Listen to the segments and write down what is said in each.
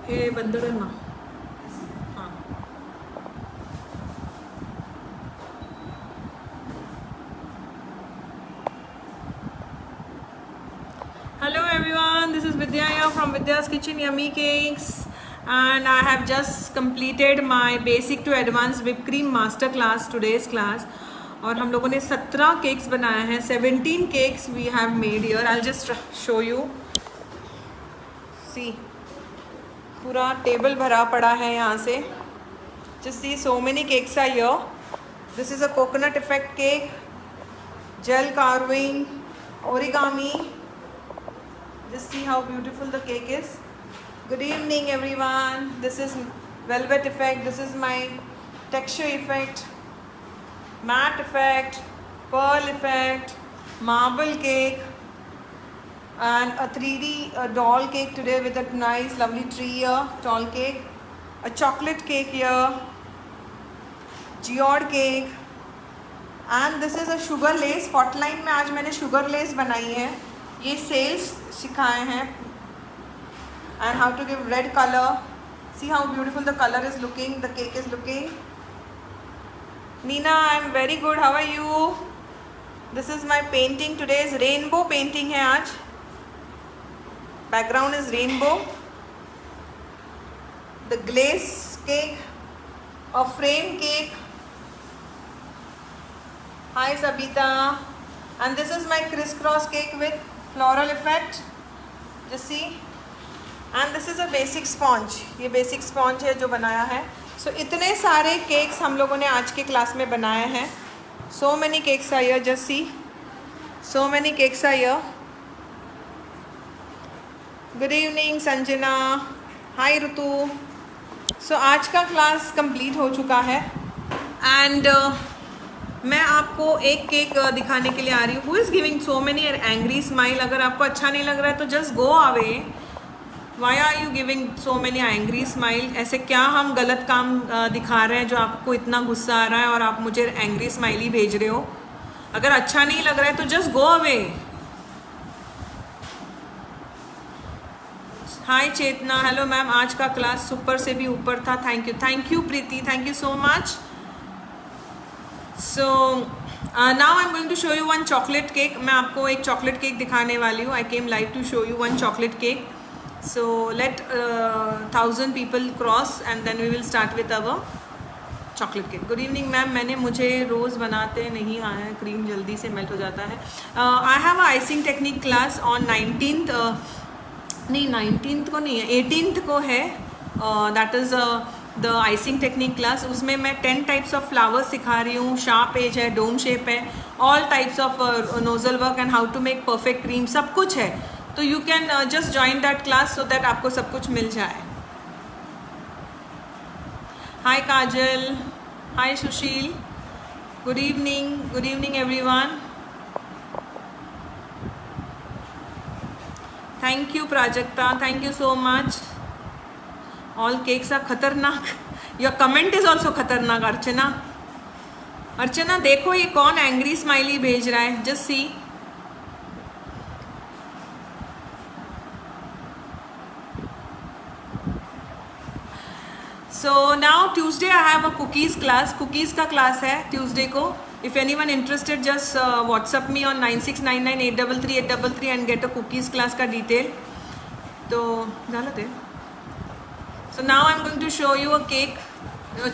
हे बंदर ना. हाँ. Hello everyone, this is Vidya here from Vidya's Kitchen Yummy Cakes, and I have just completed my basic to advanced whipped cream master class, today's class. और हम लोगों ने 17 cakes बनाए हैं. 17 cakes we have made here. I'll just show you. See, पूरा table भरा पड़ा है यहाँ से. Just see, so many cakes are here. This is a coconut effect cake, gel carving, origami. Just see how beautiful the cake is. Good evening everyone. This is velvet effect. This is my texture effect, matte effect, pearl effect, marble cake, and a 3D doll cake today with a nice lovely tree here, tall cake, a chocolate cake here, geode cake, and this is a sugar lace. Hotline में आज मैंने sugar lace बनाई है. ये sales सिखाए हैं and how to give red color. See how beautiful the color is looking, the cake is looking. Nina, I am very good. How are you? This is my painting. Today's rainbow painting है आज. Background is rainbow. The glaze cake, a frame cake. Hi Sabita. And this is my crisscross cake with floral effect. Just see. And this is a basic sponge. ये basic sponge है जो बनाया है. So इतने सारे cakes हम लोगों ने आज के क्लास में बनाए हैं. So many cakes are here. Just see. So many cakes are here. Good evening Sanjana. Hi Rutu. So आज का क्लास complete हो चुका है. And मैं आपको एक केक दिखाने के लिए आ रही हूँ. Who is giving so many angry smile? अगर आपको अच्छा नहीं लग रहा है तो just go away. Why are you giving so many angry smile? ऐसे क्या हम गलत काम दिखा रहे हैं जो आपको इतना गुस्सा आ रहा है और आप मुझे angry smile ही भेज रहे हो? अगर अच्छा नहीं लग रहा है तो just go away. Hi Chetna. Hello ma'am. आज का क्लास सुपर से भी ऊपर था. Thank you Preeti. Thank you so much. So now I am going to show you one chocolate cake. मैं आपको एक चॉकलेट केक दिखाने वाली हूँ. I came live to show you one chocolate cake. So let 1000 people cross and then we will start with our chocolate cake. Good evening ma'am. मुझे रोज़ बनाते नहीं आया है. क्रीम जल्दी से मेल्ट हो जाता है. आई have a icing technique class on 19th. नहीं 19th को नहीं है, 18th को है. That is the icing technique class. उसमें मैं 10 टाइप्स ऑफ फ्लावर्स सिखा रही हूँ. शार्प एज है, डोम शेप है, all types of nozzle work and how to make perfect cream, सब कुछ है. तो you can just join that class so that आपको सब कुछ मिल जाए. Hi Kajal. Hi Sushil. Good evening everyone. Thank you Prajakta. Thank you so much. All cakes are खतरनाक. योर कमेंट इज ऑल्सो खतरनाक. अर्चना देखो ये कौन एंग्री स्माइली भेज रहा है. Just see. So now Tuesday I have a cookies class. Cookies का class है ट्यूसडे को. If anyone interested, just WhatsApp me on 9699833833 and get a cookies class का detail. तो गलत है. So now I'm going to show you a cake.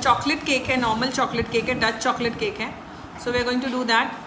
Chocolate cake है, normal chocolate cake है, Dutch chocolate cake है. So we are going to do that.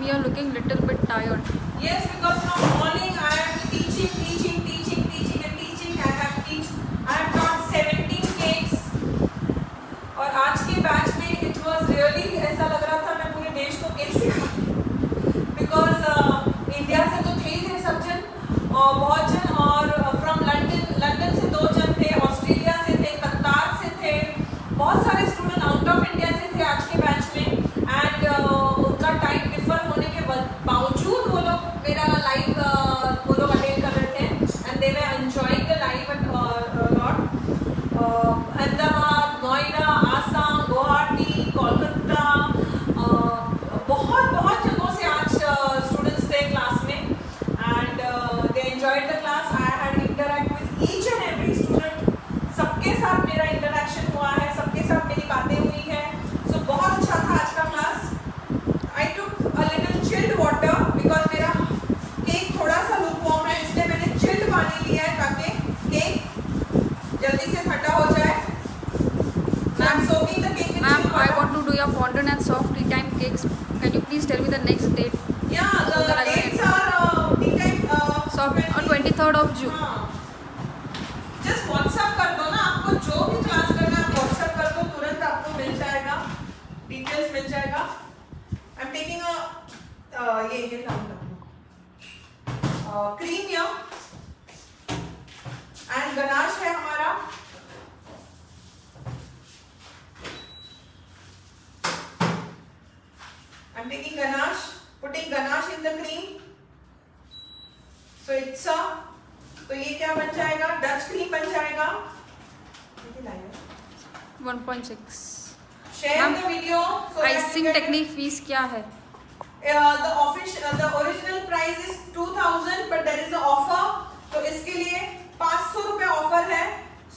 Ma'am, you are looking little bit tired. Yes, because from morning I am teaching. I have taught 17 cakes. और आज के batch में it was really ऐसा लग रहा था मैं पूरे देश को केक सिखा, because इंडिया से तो थे सब जन और बहुत जन, और फ्रॉम लंदन से 2 जन थे, ऑस्ट्रेलिया से थे, कतार से थे, बहुत सारे स्टूडेंट आउट ऑफ इंडिया से थे आज के बैच में। एंड उनका टाइम डिफर होने के बावजूद वो लोग मेरा लाइव वो लोग अटेंड कर रहे थे, and they were enjoying the live lot. Ahmedabad, Noida, Assam, Guwahati, Kolkata, बहुत जगहों से आज स्टूडेंट्स थे क्लास में, and they enjoyed the class. I had interact with each and every student, सबके साथ मेरा इंटरेक्शन हुआ है, सबके साथ मेरी बातें हुई है। सो बहुत अच्छा था आज का class. I took a little chilled water because मेरा केक थोड़ा सा लुकवार्म है, इसलिए मैंने चिल्ड पानी लिया है ताकि केक जल्दी से ठंडा हो जाए। I'm soaking the cake in Ma'am, chilled I water. want to do your fondant and soft tea time cakes. Can you please tell me the next date? Yeah, the dates are tea time Soft on 23rd of June. हाँ, just WhatsApp कर दो ना, आपको जो भी class करना है आप WhatsApp कर दो, तुरंत आपको मिल जाएगा, डिटेल्स मिल जाएगा। I'm taking a ये नाम क्रीम या एंड गनाश है हमारा। I'm taking ganache, putting ganache in the cream. So it's a, तो ये क्या बन जाएगा? डच क्रीम बन जाएगा। 1.6. Share Ma'am, the video. So Icing technique fees क्या है? the original price is 2000, but there is an offer. तो इसके लिए 500 रुपए ऑफर है।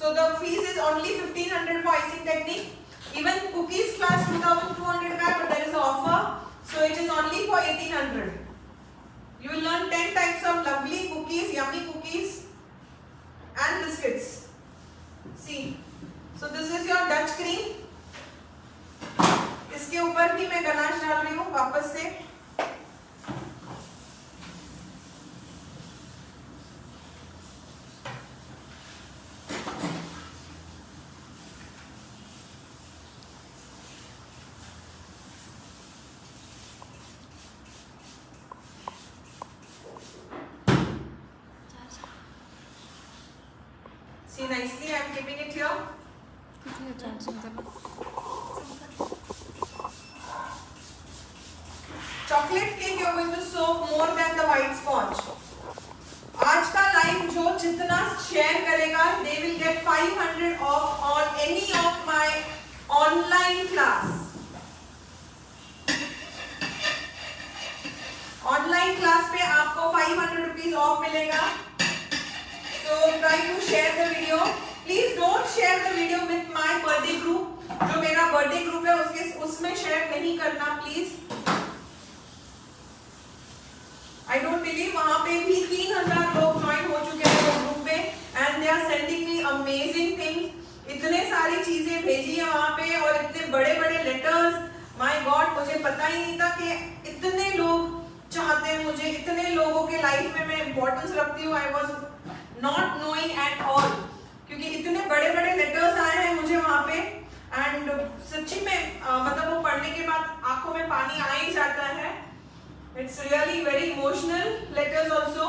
So the fees is only 1500 for icing technique. Even cookies class 2200 का है, but there is an offer. So it is only for 1800. You will learn 10 types of lovely cookies, yummy cookies and biscuits. See, so this is your Dutch cream. इसके ऊपर भी मैं ganache डाल रही हूँ वापस से। See nicely, I am keeping it here. Chocolate cake you are going to soak more than the white sponge. आज का लाइव जो जितना शेयर करेगा, they will get 500 off on any of my online class. Online class पे आपको 500 rupees of मिलेगा। So try to share the video. Please don't share the video with my birthday group. जो मेरा birthday group है उसमें share नहीं करना please. I don't believe वहाँ पे भी 3000 लोग ज्वाइन हो चुके हैं वो ग्रुप में, and they are sending me amazing things. इतने सारी चीजें भेजी है वहाँ पे और इतने बड़े लेटर्स। My God, मुझे पता ही नहीं था कि इतने लोग चाहते हैं मुझे, इतने लोगों के लाइफ में मैं इम्पोर्टेंस रखती हूँ। I was not knowing at all, क्योंकि इतने बड़े लेटर्स आए हैं मुझे वहाँ पे, एंड सच्ची में मतलब वो पढ़ने के बाद आंखों में पानी आ ही जाता है। It's really very emotional letters also,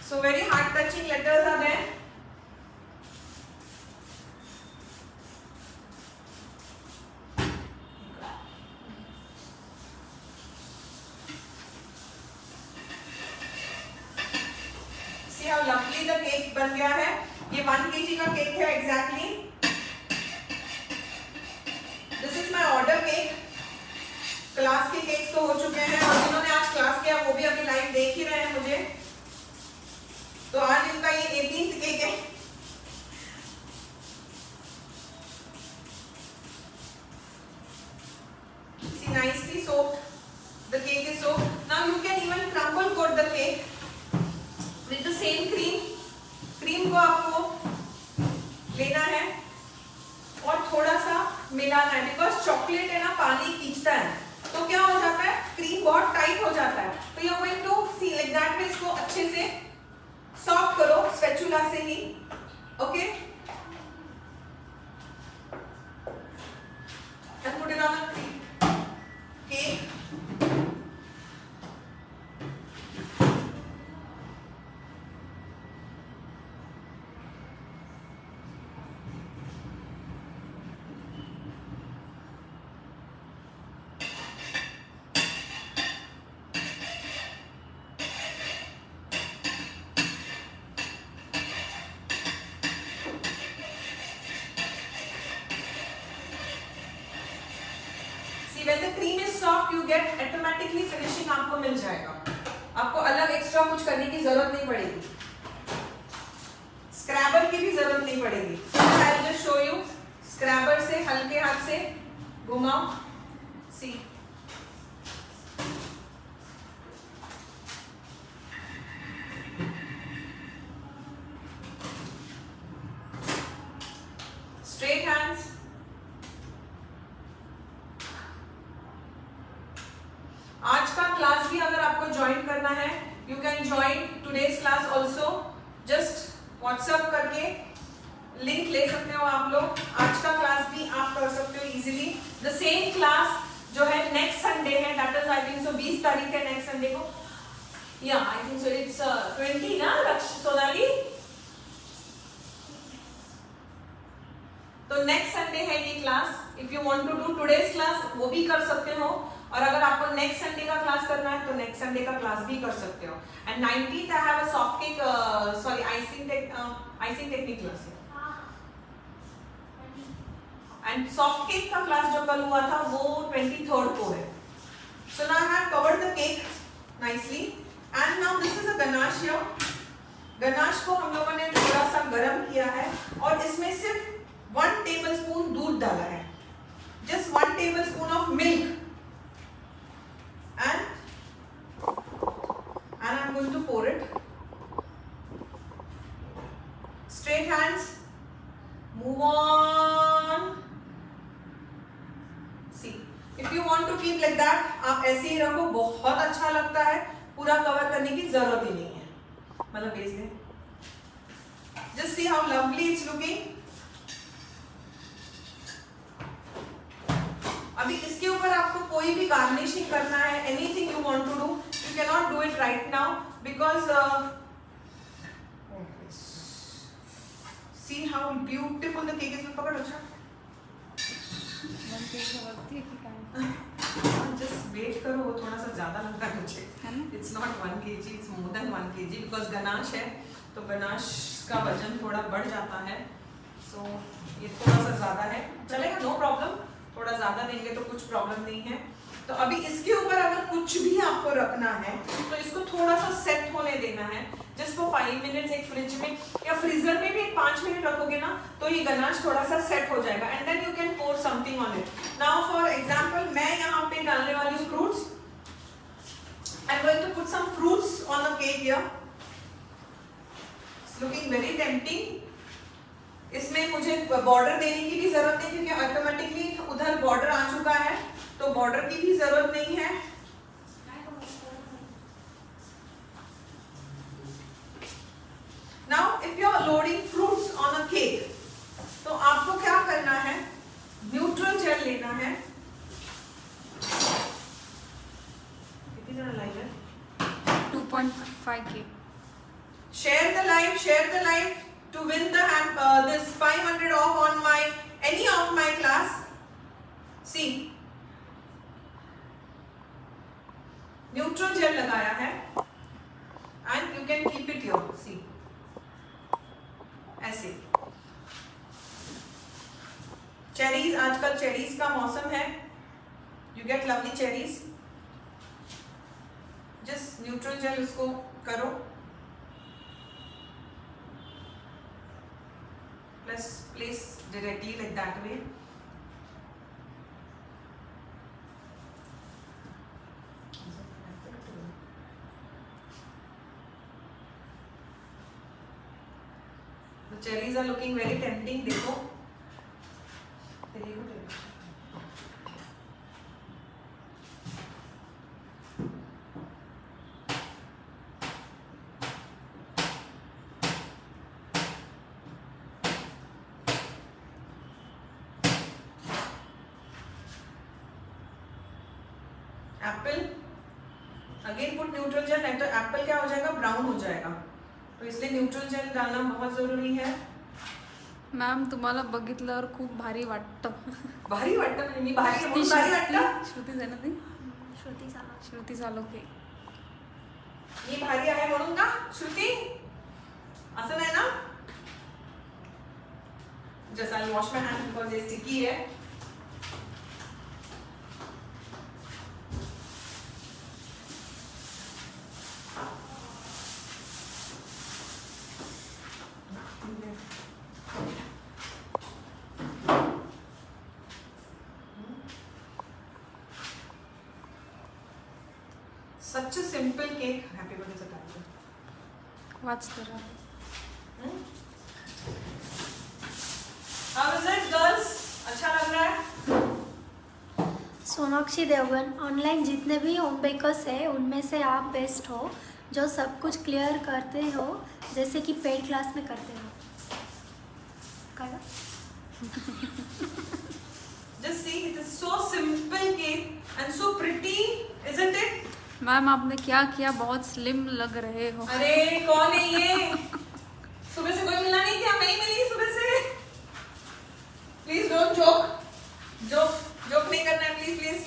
so very heart touching letters are there. how lovely the cake बन गया है। ये 1 kg का केक है exactly. This is my order cake. Class के केक्स तो हो चुके हैं और जिन्होंने आज क्लास किया वो भी अभी लाइव देख ही रहे हैं मुझे। तो आज इनका ये 18th केक है। See, nicely soaked. The cake is soaked. Now you can even crumble coat the cake with the same cream. Cream को आपको लेना है और थोड़ा सा मिलाना है, बिकॉज चॉकलेट है ना पानी खींचता है। तो क्या हो जाता गेट ऑटोमेटिकली फिनिशिंग आपको मिल जाएगा, आपको अलग एक्स्ट्रा कुछ करने की जरूरत नहीं पड़ेगी, स्क्रैबर की भी जरूरत नहीं पड़ेगी। I will just show you, scraper से हल्के हाथ से घुमाओ, सी straight hands, आज का क्लास भी अगर आपको ज्वाइन करना है, you can join today's class also, just WhatsApp करके लिंक ले सकते हो आप लोग, आज का क्लास भी आप कर सकते हो इजीली। द सेम क्लास जो है नेक्स्ट संडे है, that is I think so 20 तारीख है नेक्स्ट संडे को, या आई थिंक सो इट्स 20 ना लक्ष्य सोनाली, तो नेक्स्ट संडे है ये class. If you want to do today's class वो भी कर सकते हो, और अगर आपको नेक्स्ट संडे का क्लास करना है तो नेक्स्ट संडे का क्लास भी कर सकते हो। And 19th I have a soft cake sorry icing technique class है, एंड सॉफ्ट केक का क्लास जो कल हुआ था वो 23rd को है। सो now I have covered the cake nicely, and now this is a ganache here. Ganache को हम लोगों ने थोड़ा सा गर्म किया है और इसमें सिर्फ 1 tablespoon दूध डाला है, just 1 tablespoon of milk, and I'm going to pour it. Straight hands, move on. See, if you want to keep like that, आप ऐसे ही रखो, बहुत अच्छा लगता है, पूरा कवर करने की जरूरत ही नहीं है, मतलब बेच दें। Just see how lovely it's looking. अभी इसके ऊपर आपको कोई भी गार्निशिंग करना है, anything you want to do, you can not do it right now because see how beautiful the cake is. पकड़ अच्छा, जस्ट वेट करो, वो थोड़ा सा ज्यादा लगता है मुझे, it's not 1 kg, it's more than 1 kg because ganache है तो गनाश का वजन थोड़ा बढ़ जाता है, सो ये थोड़ा सा ज्यादा है, चलेगा, नो प्रॉब्लम, थोड़ा ज्यादा देंगे तो कुछ प्रॉब्लम नहीं है। तो अभी इसके ऊपर अगर कुछ भी आपको रखना है तो इसको थोड़ा सा सेट होने देना है, जस्ट फॉर 5 मिनट्स, एक फ्रिज में या फ्रीजर में भी 5 मिनट रखोगे ना तो ये गनाश थोड़ा सा सेट हो जाएगा, and then you can pour something on it. Now for example मैं यहाँ पे डालने वाली हूँ fruits, I am going to put some fruits on the cake here, it's looking very tempting. इसमें मुझे बॉर्डर देने की भी जरूरत नहीं क्योंकि ऑटोमेटिकली उधर बॉर्डर आ चुका है, तो बॉर्डर की भी जरूरत नहीं है। Now if you are loading fruits on a cake तो आपको क्या करना है, न्यूट्रल जेल लेना है, कितनी जरा लाइव है, 2.5K. share the live to win the this 500 off on my any of my class. See, neutral gel लगाया है and you can keep it here. See, ऐसे चेरीज, आजकल चेरीज का मौसम है, you get lovely cherries. just neutral gel उसको करो, place directly like that way. The cherries are looking very tempting. देखो, Apple again put neutral jail, नहीं तो एप्पल क्या हो जाएगा, ब्राउन हो जाएगा, तो इसलिए न्यूट्रल जेल डालना बहुत जरूरी है। मॅम तुम्हाला बघितल्यावर खूप भारी वाटतं. भारी वाटतं म्हणजे मी भारी आहे म्हणून भारी वाटतं. श्रुती आहे ना ती, श्रुती सालोके. मी भारी आहे म्हणून का श्रुती, असं नाही ना. Just I wash my hand because ये स्टिकी है. Such a simple cake. Happy birthday Satyam. What's the How is it girls? अच्छा लग रहा है? सोनाक्षी देवगन, ऑनलाइन जितने भी होम बेकर्स हैं उनमें से आप बेस्ट हो, जो सब कुछ क्लियर करते हो जैसे कि पेड क्लास में करते हो. करा? Just see, it is so simple cake and so pretty, isn't it? Ma'am आपने क्या किया, बहुत स्लिम लग रहे हो. अरे कौन है ये? सुबह से कोई मिला नहीं क्या? मैं ही मिली सुबह से. प्लीज डोंट जोक नहीं करना है, प्लीज.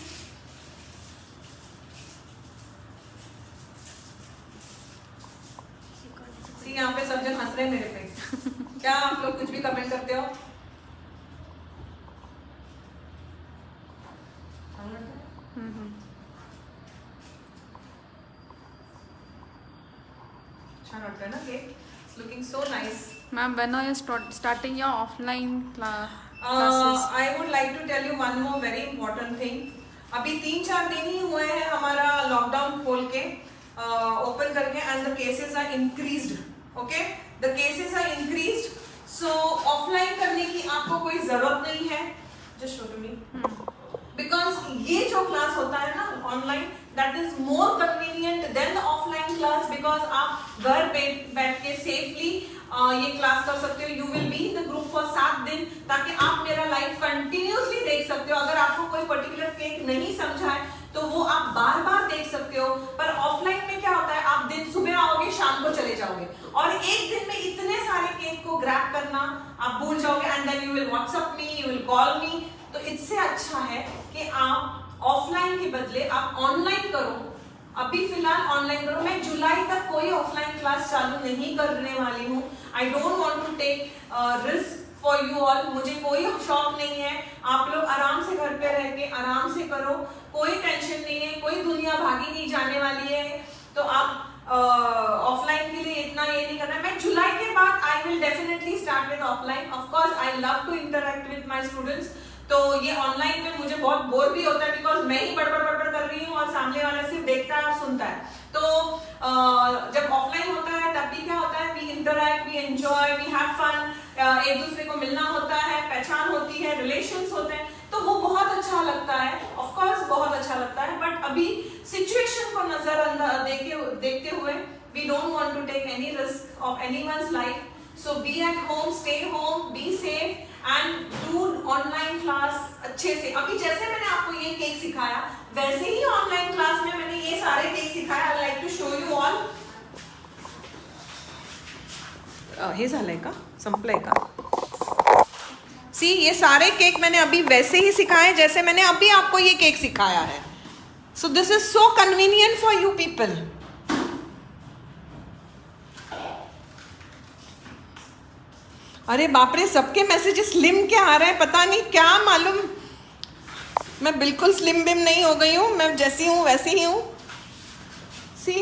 सी यहाँ पे सब जन हंस रहे हैं मेरे पे. क्या आप लोग कुछ भी कमेंट करते हो? अच्छा लगता है ना cake. It's looking so nice. Ma'am when are you starting your offline classes? I would like to tell you one more very important thing. अभी 3-4 दिन ही हुए हैं हमारा लॉकडाउन खोल के ओपन करके and the cases are increased. Okay, the cases are increased. So offline करने की आपको कोई जरूरत नहीं है. Just show to me. Because ये जो क्लास होता है ना online, that is more convenient than the offline class. Because आप घर बैठ के सेफली ये क्लास कर सकते हो. You will be in the group for 7 दिन, ताकि आप मेरा लाइव कंटिन्यूसली देख सकते हो. अगर आपको कोई पर्टिकुलर केक नहीं समझा है तो वो आप बार बार देख सकते हो. पर ऑफलाइन में क्या होता है, आप दिन सुबह आओगे, शाम को चले जाओगे, और एक दिन में इतने सारे केक को ग्रैब करना आप भूल जाओगे. And then you will WhatsApp me, you will call me. तो इससे अच्छा है कि आप ऑफलाइन के बदले आप ऑनलाइन करो. अभी फिलहाल ऑनलाइन करो. मैं जुलाई तक कोई ऑफलाइन क्लास चालू नहीं करने वाली हूँ. I don't want to take risk for you all. मुझे कोई शौक नहीं है. आप लोग आराम से घर पे रह के आराम से करो, कोई टेंशन नहीं है, कोई दुनिया भागी नहीं जाने वाली है. तो आप ऑफलाइन के लिए इतना ये नहीं करना है. मैं जुलाई के बाद I will definitely start with offline. Of course I love to interact with my students. तो ये ऑनलाइन पे मुझे बहुत बोर भी होता है, बिकॉज मैं ही बड़बड़ कर रही हूँ और सामने वाला सिर्फ देखता है और सुनता है. तो जब ऑफलाइन होता है तब भी क्या होता है, we interact, we enjoy, we have fun. एक दूसरे को मिलना होता है, पहचान होती है, रिलेशंस होते हैं. तो वो बहुत अच्छा लगता है. ऑफ कोर्स बहुत अच्छा लगता है. बट अभी सिचुएशन को नजर देखते हुए we don't want to take any risk of anyone's life. So be at home, stay home, be safe and do online class अच्छे से. अभी जैसे मैंने आपको ये केक सिखाया, वैसे ही ऑनलाइन क्लास में मैंने ये सारे केक सिखाया. I like to show you all. हे झालंय का, संपलंय का? सी, ये सारे केक मैंने अभी वैसे ही सिखाए जैसे मैंने अभी आपको ये केक सिखाया है. So this is so convenient for you people. अरे बाप रे, सबके मैसेजेस स्लिम क्या आ रहे हैं, पता नहीं क्या मालूम. मैं बिल्कुल स्लिम बिम नहीं हो गई हूँ. मैं जैसी हूँ वैसी ही हूँ. सी,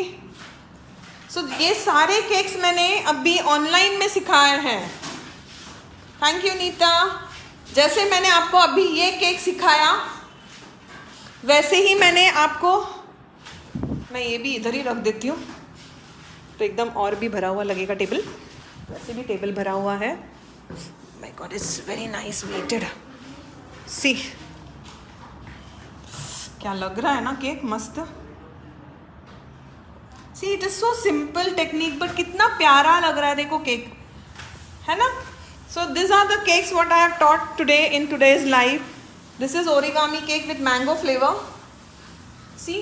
सो ये सारे केक्स मैंने अभी ऑनलाइन में सिखाए हैं. Thank you Neeta. जैसे मैंने आपको अभी ये केक सिखाया वैसे ही मैंने आपको, मैं ये भी इधर ही रख देती हूँ तो एकदम और भी भरा हुआ लगेगा टेबल. वैसे भी टेबल भरा हुआ है. My god, it's very nice weighted. See, क्या लग रहा है ना केक, मस्त. See, it is so simple technique but कितना प्यारा लग रहा है. देखो केक है ना. So this are the cakes what I have taught today in today's live. This is origami cake with mango flavour. See,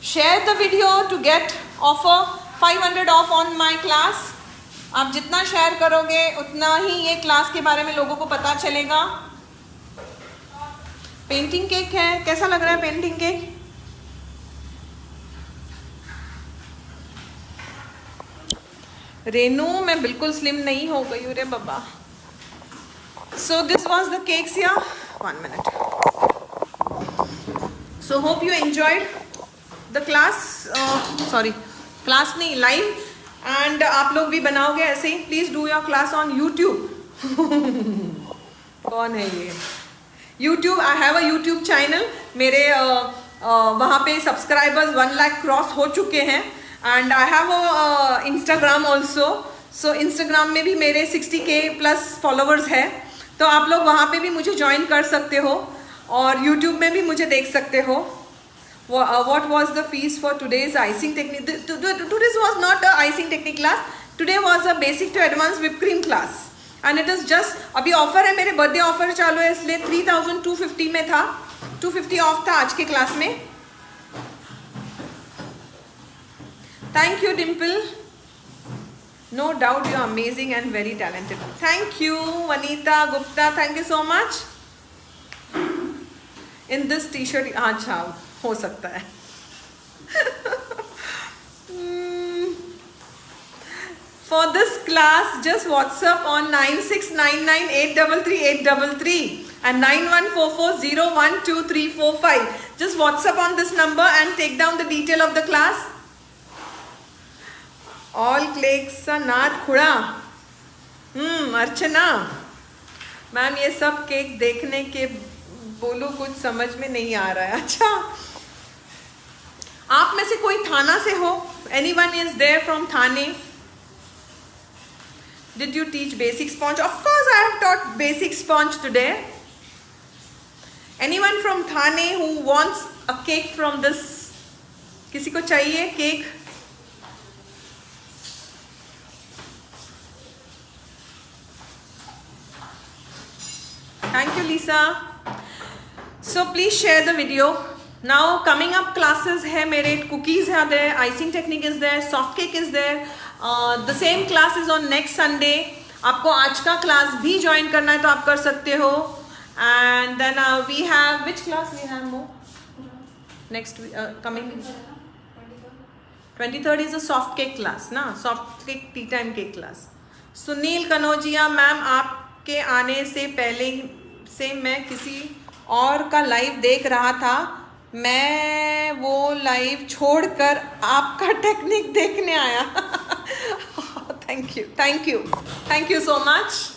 share the video to get offer 500 off on my class. आप जितना share करोगे उतना ही ये class के बारे में लोगों को पता चलेगा. पेंटिंग केक है, कैसा लग रहा है पेंटिंग केक? रेनू, मैं बिल्कुल स्लिम नहीं हो गई हूँ रे बाबा. So this was the cakes या 1 minute. So hope you enjoyed the class. Sorry, class नहीं, लाइव. एंड आप लोग भी बनाओगे ऐसे ही. Please do your class on YouTube. कौन है ये? YouTube. I have a YouTube channel. मेरे वहाँ पे सब्सक्राइबर्स 1 लाख क्रॉस हो चुके हैं and I have Instagram also. So Instagram में भी मेरे 60K प्लस फॉलोवर्स है, तो आप लोग वहाँ पे भी मुझे ज्वाइन कर सकते हो और यूट्यूब में भी मुझे देख सकते हो. What was the fees for today's icing technique? Today's was not a icing technique class. Today was a basic to advanced whipped cream class. And it is just, अभी ऑफर है, मेरे बर्थडे ऑफर चालू है, इसलिए 3250 में था, 250 of था आज के क्लास में. Thank you, Dimple. No doubt you are amazing and very talented. Thank you, Vanita Gupta. Thank you so much. In this t-shirt, अच्छा हो सकता है. For this class, just WhatsApp on 9699833833 and 9144012345. Just WhatsApp on this number and take down the detail of the class. All clicks are not खुड़ा. Archana ma'am, ये सब cake देखने के बोलो कुछ समझ में नहीं आ रहा है. अच्छा, आप में से कोई थाना से हो? Anyone is there from Thane? Did you teach basic sponge? Of course I have taught basic sponge today. Anyone from Thane who wants a cake from this? किसी को चाहिए cake? Thank you, Lisa. So please share the video. Now coming up classes है मेरे, cookies are there, icing technique is there, soft cake is there. The same class is on next Sunday. आपको आज का class भी join करना है तो आप कर सकते हो. And then we have, which class we have more? Next coming 23rd is a soft cake class ना, soft cake tea time cake class. Sunil Kanojia ma'am, आपके आने से पहले से मैं किसी और का लाइव देख रहा था, मैं वो लाइव छोड़कर आपका टेक्निक देखने आया. Thank you so much.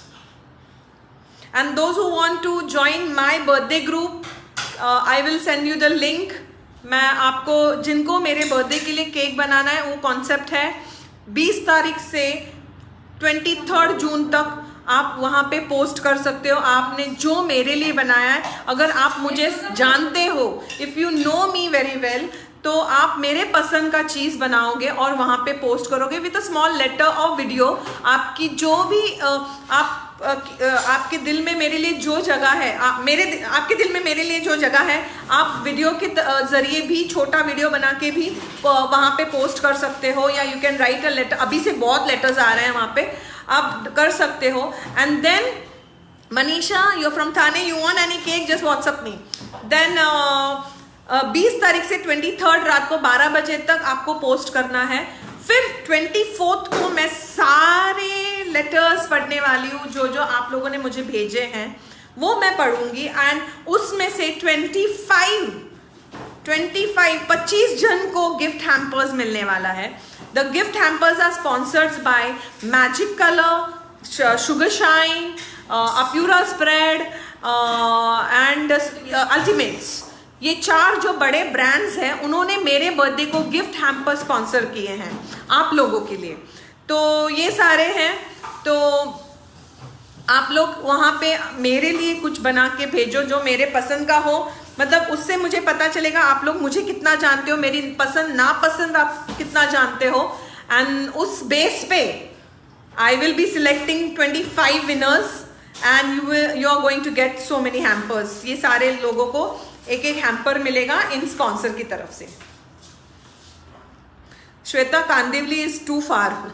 And those who want to join my birthday group, I will send you the link. मैं आपको, जिनको मेरे बर्थडे के लिए केक बनाना है, वो कॉन्सेप्ट है 20 तारीख से 23 जून तक आप वहाँ पे पोस्ट कर सकते हो आपने जो मेरे लिए बनाया है. अगर आप मुझे जानते हो, if you know me very well, तो आप मेरे पसंद का चीज़ बनाओगे और वहाँ पे पोस्ट करोगे विद अ स्मॉल लेटर और वीडियो. आपकी जो भी आपके दिल में मेरे लिए जो जगह है, आपके दिल में मेरे लिए जो जगह है, आप वीडियो के ज़रिए भी, छोटा वीडियो बना के भी वहाँ पे पोस्ट कर सकते हो, या you can write a letter. अभी से बहुत लेटर्स आ रहे हैं वहाँ पे, आप कर सकते हो. And then Manisha, you from Thane, you want any cake, just WhatsApp me. Then 20 तारीख से 23 रात को 12 बजे तक आपको पोस्ट करना है. फिर 24 को मैं सारे लेटर्स पढ़ने वाली हूँ जो आप लोगों ने मुझे भेजे हैं, वो मैं पढ़ूंगी. एंड उसमें से 25 जन को गिफ्ट हैम्पर्स मिलने वाला है. The gift hampers are sponsored by Magic Color, Sugar Shine, Apura Spread and Ultimates. ये 4 जो बड़े ब्रांड्स हैं, उन्होंने मेरे बर्थडे को गिफ्ट हैम्पर स्पॉन्सर किए हैं आप लोगों के लिए. तो ये सारे हैं, तो आप लोग वहाँ पे मेरे लिए कुछ बना के भेजो जो मेरे पसंद का हो. मतलब उससे मुझे पता चलेगा आप लोग मुझे कितना जानते हो, मेरी पसंद नापसंद आप कितना जानते हो. एंड उस बेस पे I will be selecting 25 winners and you are going to get so many hampers. ये सारे लोगों को एक हैम्पर मिलेगा इन स्पॉन्सर की तरफ से. श्वेता, कांदिवली इज टू फार.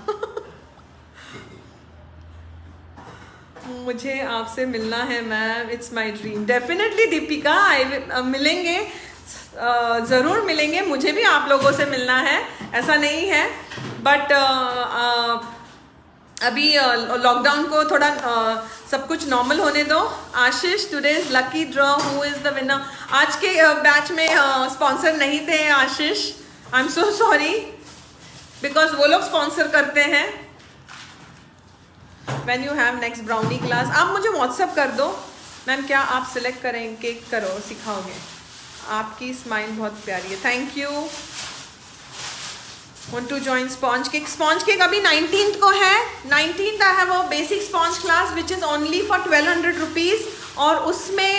मुझे आपसे मिलना है ma'am, it's my dream. Definitely Deepika, मिलेंगे, ज़रूर मिलेंगे. मुझे भी आप लोगों से मिलना है, ऐसा नहीं है. बट अभी लॉकडाउन को थोड़ा सब कुछ नॉर्मल होने दो. Ashish, today is lucky draw, who is the winner. आज के बैच में स्पॉन्सर नहीं थे Ashish, I am so sorry, because वो लोग स्पॉन्सर करते हैं. When you have next brownie class, आप मुझे व्हाट्सअप कर दो मैम, क्या आप सिलेक्ट करेंगे, करो, सिखाओगे. आपकी स्माइल बहुत प्यारी है, thank you. Want to join sponge cake? Sponge cake अभी 19th को है। 19th I have a basic sponge class which is only for 1200 rupees और उसमें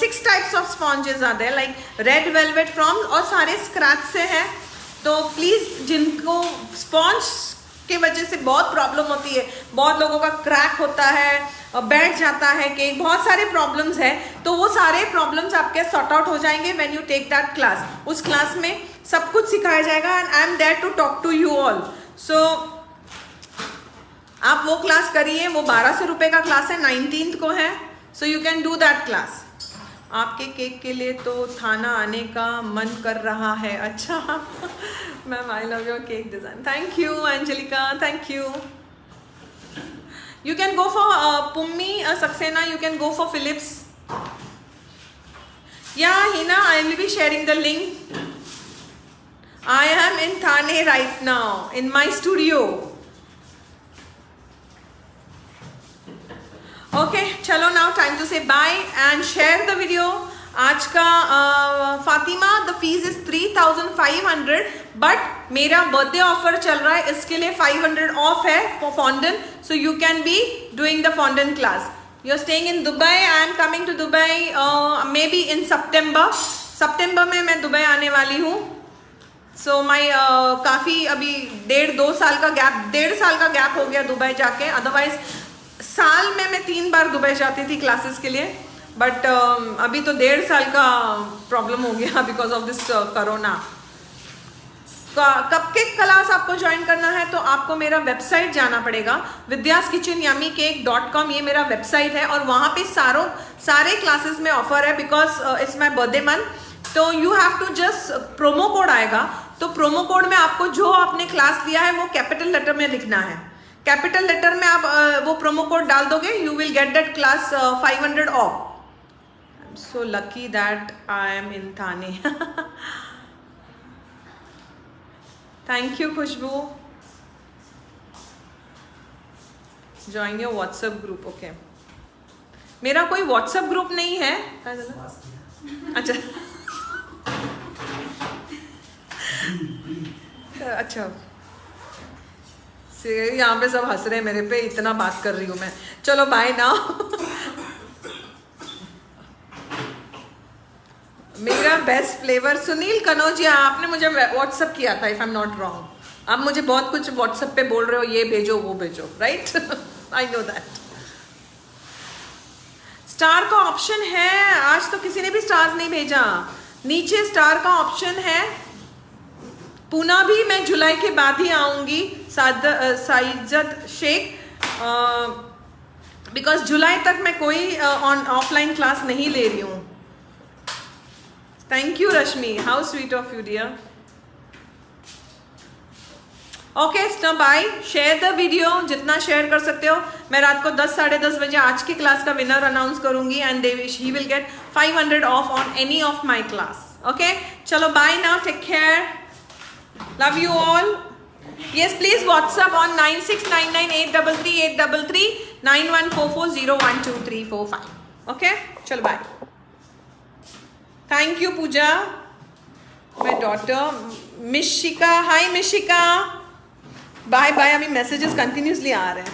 6 types of sponges आते हैं, like red velvet from, और सारे scratch से हैं। तो प्लीज़ जिनको स्पॉन्ज के वजह से बहुत प्रॉब्लम होती है, बहुत लोगों का क्रैक होता है, बैठ जाता है केक, बहुत सारे प्रॉब्लम्स हैं, तो वो सारे प्रॉब्लम्स आपके सॉर्ट आउट हो जाएंगे when you take that class. उस क्लास में सब कुछ सिखाया जाएगा and I am there to talk to you all. So आप वो क्लास करिए, वो 1200 रुपये का क्लास है, 19th को है, सो you can do that class. आपके केक के लिए तो थाना आने का मन कर रहा है। अच्छा ma'am, I love your cake design, thank you Angelica, thank you. You can go for Pummi Saxena, you can go for Philips. Yeah, Hina, I will be sharing the link. I am in Thane right now, in my studio. Okay, chalo now time to say bye and share the video. आज का Fatima, the fees is 3500 but मेरा birthday offer चल रहा है, इसके लिए 500 off है for fondant, so you can be doing the fondant class. You are staying in Dubai, I am coming to Dubai may be in सितंबर में मैं दुबई आने वाली हूँ। सो माई काफ़ी अभी 1.5 साल का गैप हो गया दुबई जाके, अदरवाइज साल में मैं 3 बार दुबई जाती थी क्लासेस के लिए, बट अभी तो 1.5 साल का प्रॉब्लम हो गया because of this corona. Cupcake class आपको ज्वाइन करना है तो आपको मेरा वेबसाइट जाना पड़ेगा, vidyaskitchenyummycake.com, ये मेरा वेबसाइट है और वहाँ पे सारे क्लासेस में ऑफर है because it's my birthday month. तो you have to just, promo code आएगा, तो प्रोमो कोड में आपको जो आपने क्लास लिया है वो कैपिटल लेटर में लिखना है। कैपिटल लेटर में आप वो प्रोमो कोड डाल दोगे, you will get that class 500 of. So lucky that I am in Thane. Thank you Khushbu. Join your WhatsApp group. Okay. मेरा कोई WhatsApp ग्रुप नहीं है। अच्छा अच्छा, यहाँ पे सब हंस रहे हैं मेरे पे, इतना बात कर रही हूँ मैं। चलो बाय ना। मेरा बेस्ट फ्लेवर सुनील कनौजिया, आपने मुझे व्हाट्सअप किया था, if I am not wrong. आप मुझे बहुत कुछ व्हाट्सएप पे बोल रहे हो, ये भेजो वो भेजो, right? I know that. Star का ऑप्शन है, आज तो किसी ने भी स्टार्स नहीं भेजा, नीचे स्टार का ऑप्शन है। पूना भी मैं जुलाई के बाद ही आऊंगी, साइजत शेख, बिकॉज जुलाई तक मैं कोई ऑफलाइन क्लास नहीं ले रही हूँ। Thank you Rashmi, how sweet of you dear. Okay, stop by, share the video जितना शेयर कर सकते हो। मैं रात को 10 साढ़े 10 बजे आज की क्लास का विनर अनाउंस करूंगी and he will get 500 off on any of my class. Okay, चलो bye now, take care, love you all. Yes, please WhatsApp on 9699833833 9144012345. Okay, चलो बाय। Thank you Pooja, my daughter Mishika. Hi Mishika, bye bye। अभी messages continuously आ रहे हैं।